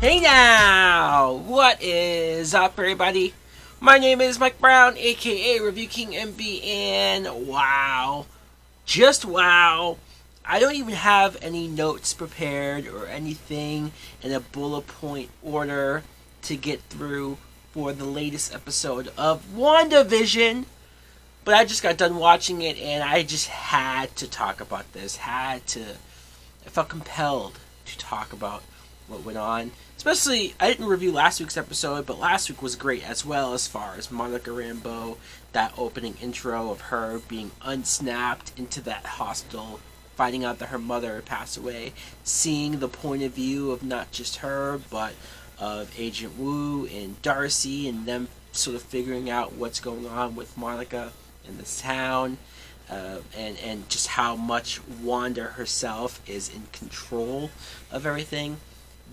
Hey now! What is up, everybody? My name is Mike Brown, aka Review King MB, and wow. Just wow. I don't even have any notes prepared or anything in a bullet point order to get through for the latest episode of WandaVision. But I just got done watching it and I just had to talk about this. I felt compelled to talk about what went on. Especially, I didn't review last week's episode, but last week was great as well, as far as Monica Rambeau, that opening intro of her being unsnapped into that hospital, finding out that her mother had passed away, seeing the point of view of not just her, but of Agent Wu and Darcy, and them sort of figuring out what's going on with Monica in this town, and just how much Wanda herself is in control of everything.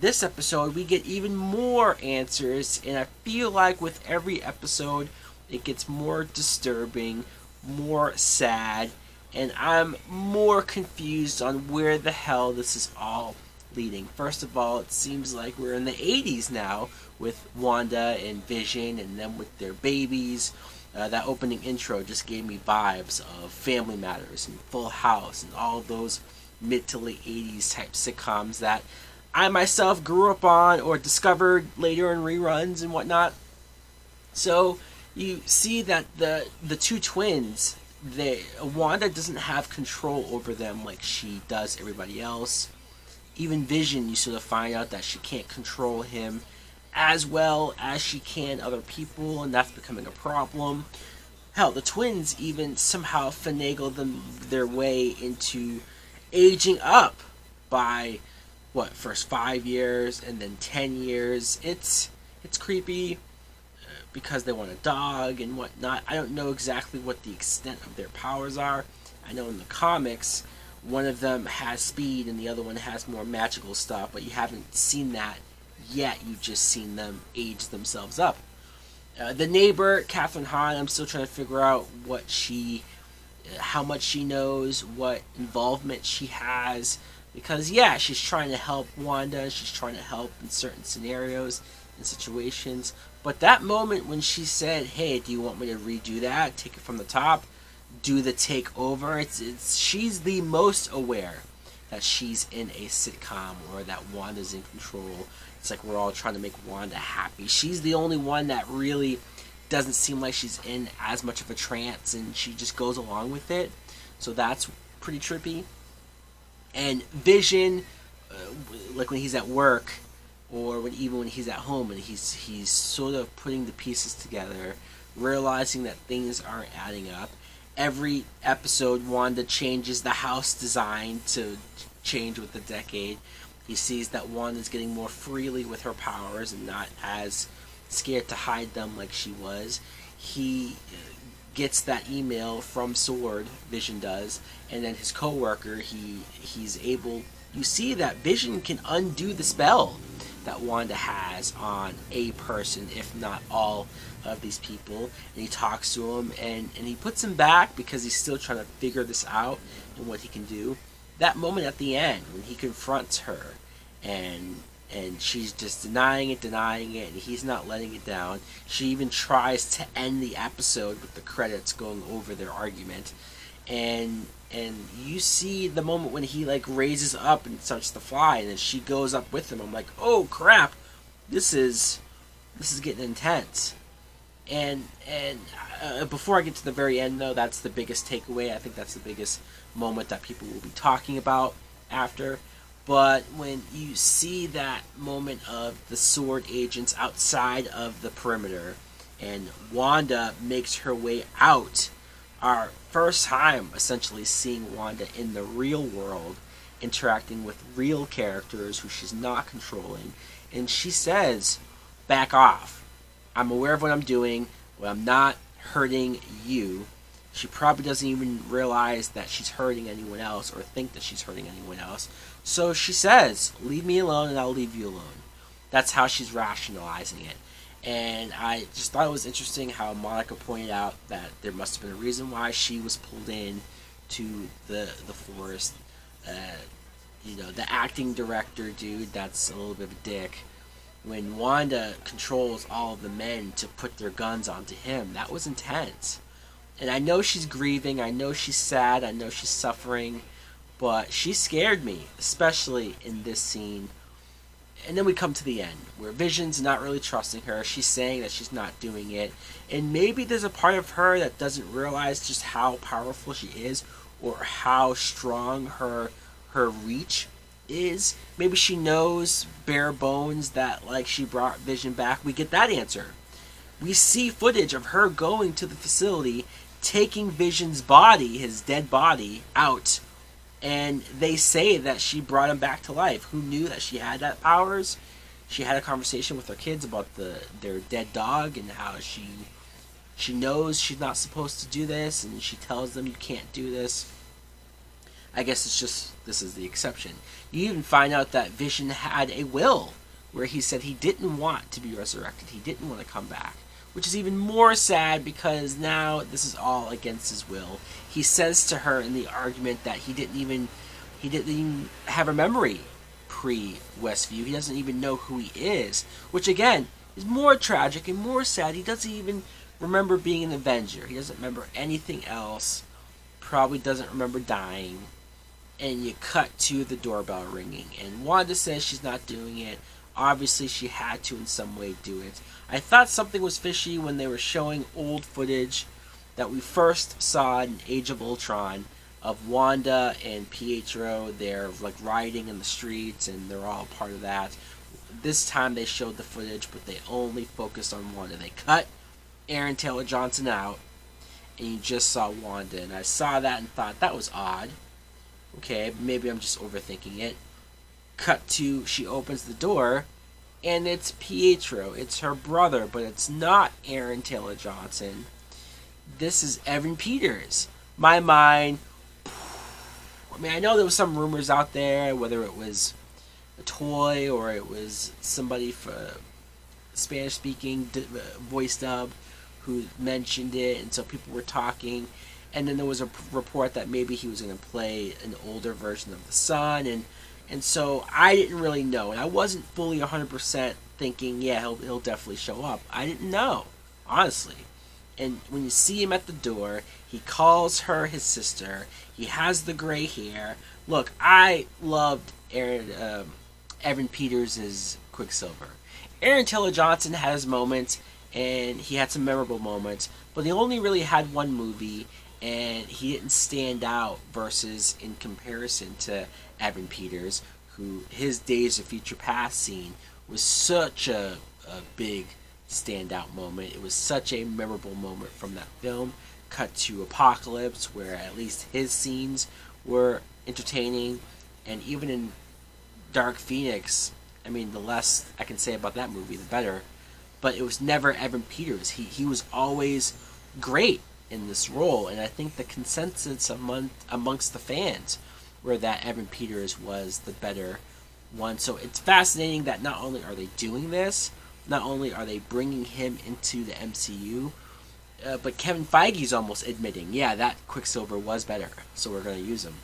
This episode, we get even more answers, and I feel like with every episode, it gets more disturbing, more sad, and I'm more confused on where the hell this is all leading. First of all, it seems like we're in the 80s now, with Wanda and Vision, and them with their babies. That opening intro just gave me vibes of Family Matters and Full House, and all of those mid to late 80s type sitcoms that I myself grew up on or discovered later in reruns and whatnot. So you see that the two twins, Wanda doesn't have control over them like she does everybody else. Even Vision, you sort of find out that she can't control him as well as she can other people, and that's becoming a problem. Hell, the twins even somehow finagle their way into aging up by first 5 years and then 10 years. It's creepy because they want a dog and whatnot. I don't know exactly what the extent of their powers are. I know in the comics, one of them has speed and the other one has more magical stuff, but you haven't seen that yet. You've just seen them age themselves up. The neighbor, Catherine Hahn, I'm still trying to figure out how much she knows, what involvement she has. Because, yeah, she's trying to help Wanda, she's trying to help in certain scenarios and situations. But that moment when she said, hey, do you want me to redo that? Take it from the top? Do the takeover? She's the most aware that she's in a sitcom or that Wanda's in control. It's like we're all trying to make Wanda happy. She's the only one that really doesn't seem like she's in as much of a trance, and she just goes along with it. So that's pretty trippy. And Vision, like when he's at work, or even when he's at home, and he's sort of putting the pieces together, realizing that things aren't adding up. Every episode, Wanda changes the house design to change with the decade. He sees that Wanda's getting more freely with her powers and not as scared to hide them like she was. He gets that email from Sword, Vision does, and then his co-worker, he's able, you see that Vision can undo the spell that Wanda has on a person, if not all of these people, and he talks to him, and he puts him back because he's still trying to figure this out and what he can do. That moment at the end when he confronts her, and she's just denying it, and he's not letting it down. She even tries to end the episode with the credits going over their argument. And you see the moment when he raises up and starts to fly, and then she goes up with him. I'm like, oh crap, this is getting intense. And before I get to the very end, though, that's the biggest takeaway. I think that's the biggest moment that people will be talking about after. But when you see that moment of the Sword agents outside of the perimeter, and Wanda makes her way out, our first time essentially seeing Wanda in the real world, interacting with real characters who she's not controlling, and she says, back off. I'm aware of what I'm doing, but I'm not hurting you. She probably doesn't even realize that she's hurting anyone else or think that she's hurting anyone else. So she says, leave me alone and I'll leave you alone. That's how she's rationalizing it. And I just thought it was interesting how Monica pointed out that there must have been a reason why she was pulled in to the forest. The acting director dude, that's a little bit of a dick. when Wanda controls all of the men to put their guns onto him. That was intense. And I know she's grieving, I know she's sad, I know she's suffering, but she scared me, especially in this scene. And then we come to the end, where Vision's not really trusting her. She's saying that she's not doing it. And maybe there's a part of her that doesn't realize just how powerful she is, or how strong her reach is. Maybe she knows bare bones that, like, she brought Vision back. We get that answer. We see footage of her going to the facility, taking Vision's body, his dead body, out. And they say that she brought him back to life. Who knew that she had that powers? She had a conversation with her kids about their dead dog, and how she knows she's not supposed to do this, and she tells them you can't do this. I guess it's just, this is the exception. You even find out that Vision had a will where he said he didn't want to be resurrected. He didn't want to come back. Which is even more sad, because now this is all against his will. He says to her in the argument that he didn't even have a memory pre-Westview. He doesn't even know who he is. Which again is more tragic and more sad. He doesn't even remember being an Avenger. He doesn't remember anything else. Probably doesn't remember dying. And you cut to the doorbell ringing, and Wanda says she's not doing it. Obviously she had to in some way do it. I thought something was fishy when they were showing old footage that we first saw in Age of Ultron of Wanda and Pietro. They're like riding in the streets, and they're all part of that. This time they showed the footage, but they only focused on Wanda. They cut Aaron Taylor Johnson out, and you just saw Wanda. And I saw that and thought, that was odd. Okay, maybe I'm just overthinking it. Cut to, she opens the door, and it's Pietro. It's her brother, but it's not Aaron Taylor Johnson. This is Evan Peters. My mind, I mean, I know there was some rumors out there, whether it was a toy or it was somebody for Spanish-speaking voice dub who mentioned it, and so people were talking. And then there was a report that maybe he was going to play an older version of the Sun, and so I didn't really know, and I wasn't fully 100% thinking, yeah, he'll definitely show up. I didn't know, honestly. And when you see him at the door, he calls her his sister. He has the gray hair. Look, I loved Evan Peters as Quicksilver. Aaron Taylor Johnson had his moments, and he had some memorable moments, but he only really had one movie, and he didn't stand out versus in comparison to Evan Peters, who his Days of Future Past scene was such a big standout moment. It was such a memorable moment from that film. Cut to Apocalypse, where at least his scenes were entertaining, and even in Dark Phoenix, I mean, the less I can say about that movie, the better. But it was never Evan Peters. He was always great in this role, and I think the consensus amongst the fans were that Evan Peters was the better one. So it's fascinating that not only are they doing this, not only are they bringing him into the MCU, but Kevin Feige's almost admitting, yeah, that Quicksilver was better, so we're going to use him.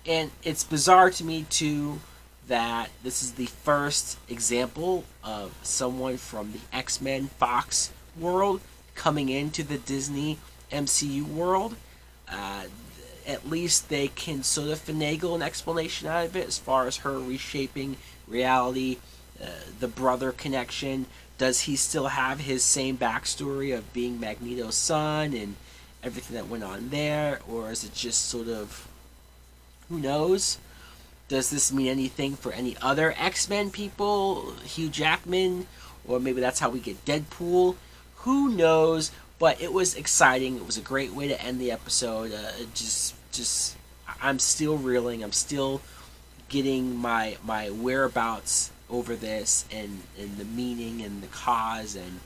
And it's bizarre to me, too, that this is the first example of someone from the X-Men Fox world coming into the Disney MCU world. At least they can sort of finagle an explanation out of it as far as her reshaping reality, the brother connection. Does he still have his same backstory of being Magneto's son and everything that went on there? Or is it just sort of, who knows? Does this mean anything for any other X-Men people? Hugh Jackman? Or maybe that's how we get Deadpool? Who knows? But it was exciting. It was a great way to end the episode. I'm still reeling. I'm still getting my whereabouts over this, and the meaning and the cause. And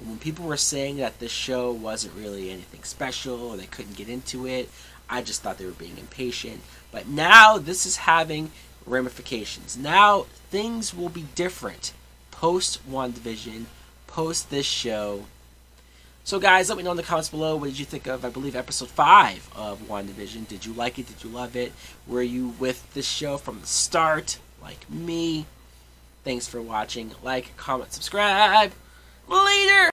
when people were saying that this show wasn't really anything special, or they couldn't get into it, I just thought they were being impatient. But now this is having ramifications. Now things will be different post WandaVision, post this show. So guys, let me know in the comments below, what did you think of, I believe, episode 5 of WandaVision? Did you like it? Did you love it? Were you with this show from the start, like me? Thanks for watching. Like, comment, subscribe. Later!